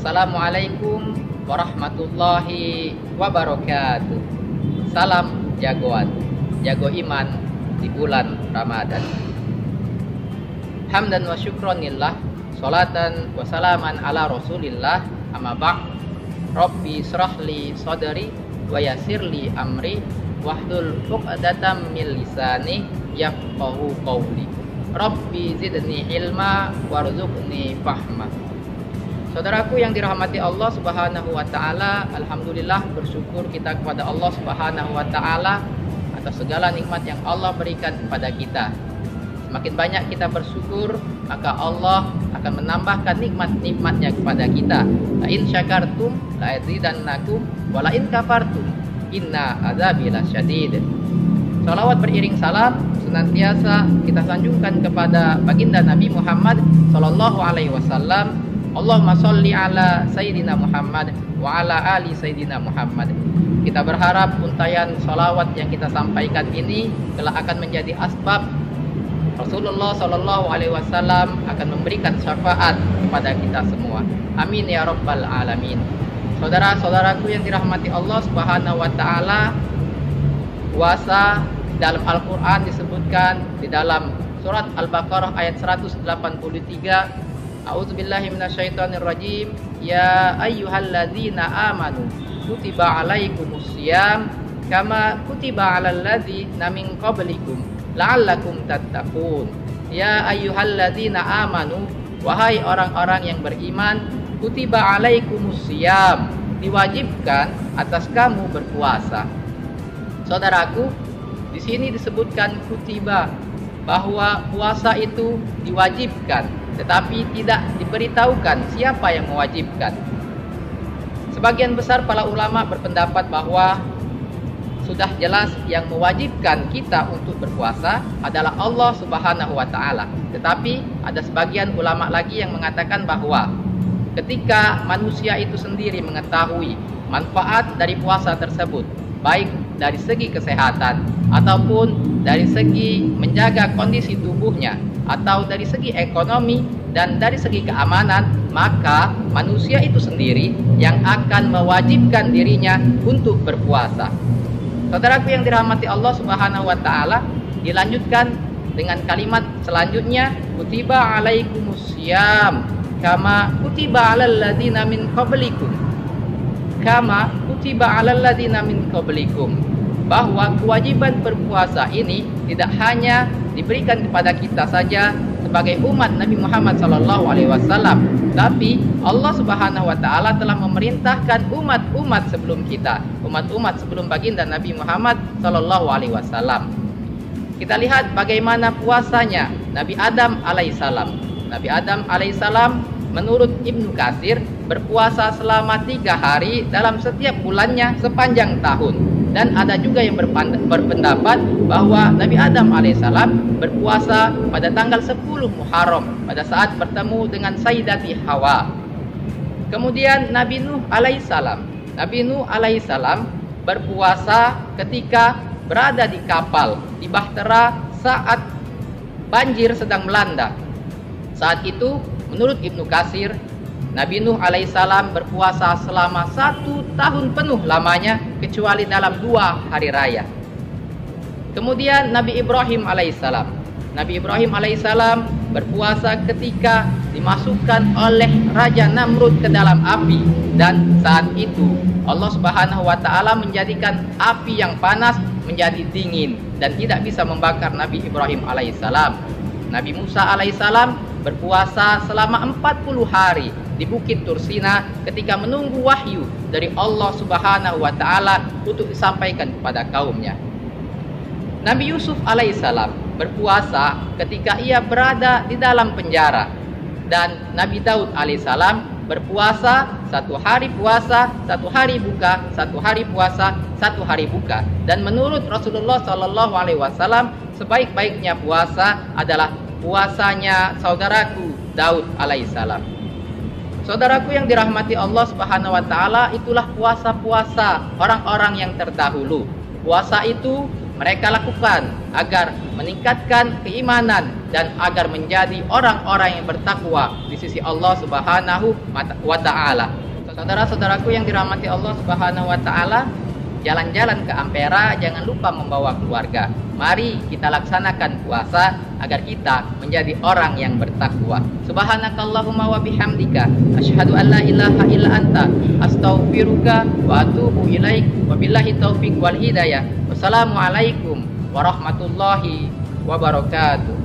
Assalamualaikum warahmatullahi wabarakatuh. Salam jagoan, jago iman di bulan Ramadan. Hamdan wa syukronillah, salatan wa salaman ala rasulillah, amma ba'd. Rabbi srahli sadri wa yassirli amri wahlul 'uqdatam min lisani yafqahu qawli. Rabbi zidni ilma warzuqni fahma. Saudaraku yang dirahmati Allah Subhanahu wa taala, alhamdulillah bersyukur kita kepada Allah Subhanahu wa taala atas segala nikmat yang Allah berikan kepada kita. Semakin banyak kita bersyukur, maka Allah akan menambahkan nikmat-nikmatnya kepada kita. La in syakartum la azidannakum wa la in kafartum inna adzabi lasyadid. Salawat beriring salam senantiasa kita sanjungkan kepada baginda Nabi Muhammad sallallahu alaihi wasallam. Allahumma sholli ala Sayyidina Muhammad wa ala ali Sayyidina Muhammad. Kita berharap untayan salawat yang kita sampaikan ini kelak akan menjadi asbab Rasulullah sallallahu alaihi wasallam akan memberikan syafaat kepada kita semua. Amin ya rabbal alamin. Saudara-saudaraku yang dirahmati Allah Subhanahu wa taala, puasa dalam Al-Qur'an disebutkan di dalam surat Al-Baqarah ayat 183. A'udzubillahi minasyaitonirrajim. Ya ayyuhalladzina amanu kutiba alaikumusiyam kama kutiba alal ladzina min qablikum la'allakum tattaqun. Ya ayyuhalladzina amanu, wahai orang-orang yang beriman, kutiba alaikumusiyam, diwajibkan atas kamu berpuasa. Saudaraku, di sini disebutkan kutiba, bahwa puasa itu diwajibkan, tetapi tidak diberitahukan siapa yang mewajibkan. Sebagian besar para ulama berpendapat bahwa sudah jelas yang mewajibkan kita untuk berpuasa adalah Allah Subhanahu wa taala. Tetapi ada sebagian ulama lagi yang mengatakan bahwa ketika manusia itu sendiri mengetahui manfaat dari puasa tersebut, baik dari segi kesehatan ataupun dari segi menjaga kondisi tubuhnya atau dari segi ekonomi dan dari segi keamanan, maka manusia itu sendiri yang akan mewajibkan dirinya untuk berpuasa. Saudaraku yang dirahmati Allah Subhanahu wa taala, dilanjutkan dengan kalimat selanjutnya, kutiba alaikumusiyam kama kutiba alal ladzina min qablikum. Kama kutiba alal ladzina min qablikum, bahwa kewajiban berpuasa ini tidak hanya diberikan kepada kita saja sebagai umat Nabi Muhammad sallallahu alaihi wasallam, tapi Allah Subhanahu wa taala telah memerintahkan umat-umat sebelum kita, umat-umat sebelum baginda Nabi Muhammad sallallahu alaihi wasallam. Kita lihat bagaimana puasanya Nabi Adam alaihissalam. Nabi Adam alaihissalam menurut Ibnu Katsir berpuasa selama 3 hari dalam setiap bulannya sepanjang tahun. Dan ada juga yang berpendapat bahwa Nabi Adam alaihissalam berpuasa pada tanggal 10 Muharram pada saat bertemu dengan Sayyidati Hawa. Kemudian Nabi Nuh alaihissalam. Nabi Nuh alaihissalam berpuasa ketika berada di kapal di Bahtera saat banjir sedang melanda. Saat itu menurut Ibnu Katsir, Nabi Nuh alaihissalam berpuasa selama 1 tahun penuh lamanya, kecuali dalam 2 hari raya. Kemudian Nabi Ibrahim alaihissalam. Nabi Ibrahim alaihissalam berpuasa ketika dimasukkan oleh Raja Namrud ke dalam api, dan saat itu Allah Subhanahu wa taala menjadikan api yang panas menjadi dingin dan tidak bisa membakar Nabi Ibrahim alaihissalam. Nabi Musa alaihissalam berpuasa selama 40 hari di Bukit Tursina ketika menunggu wahyu dari Allah Subhanahu wa taala untuk disampaikan kepada kaumnya. Nabi Yusuf alaihissalam berpuasa ketika ia berada di dalam penjara, dan Nabi Daud alaihissalam berpuasa 1 hari puasa, 1 hari buka, 1 hari puasa, 1 hari buka. Dan menurut Rasulullah Shallallahu alaihi wasallam, sebaik-baiknya puasa adalah puasanya saudaraku Daud alaihissalam. Saudaraku yang dirahmati Allah Subhanahu wa taala, itulah puasa-puasa orang-orang yang terdahulu. Puasa itu mereka lakukan agar meningkatkan keimanan dan agar menjadi orang-orang yang bertakwa di sisi Allah Subhanahu wa Ta'ala. Saudara-saudaraku yang dirahmati Allah Subhanahu wa Ta'ala, jalan-jalan ke Ampera jangan lupa membawa keluarga. Mari kita laksanakan puasa agar kita menjadi orang yang bertakwa. Subhanakallahumma wa bihamdika asyhadu an la ilaha illa anta astaghfiruka wa atubu ilaik. Wabillahi taufik wal hidayah. Wassalamualaikum warahmatullahi wabarakatuh.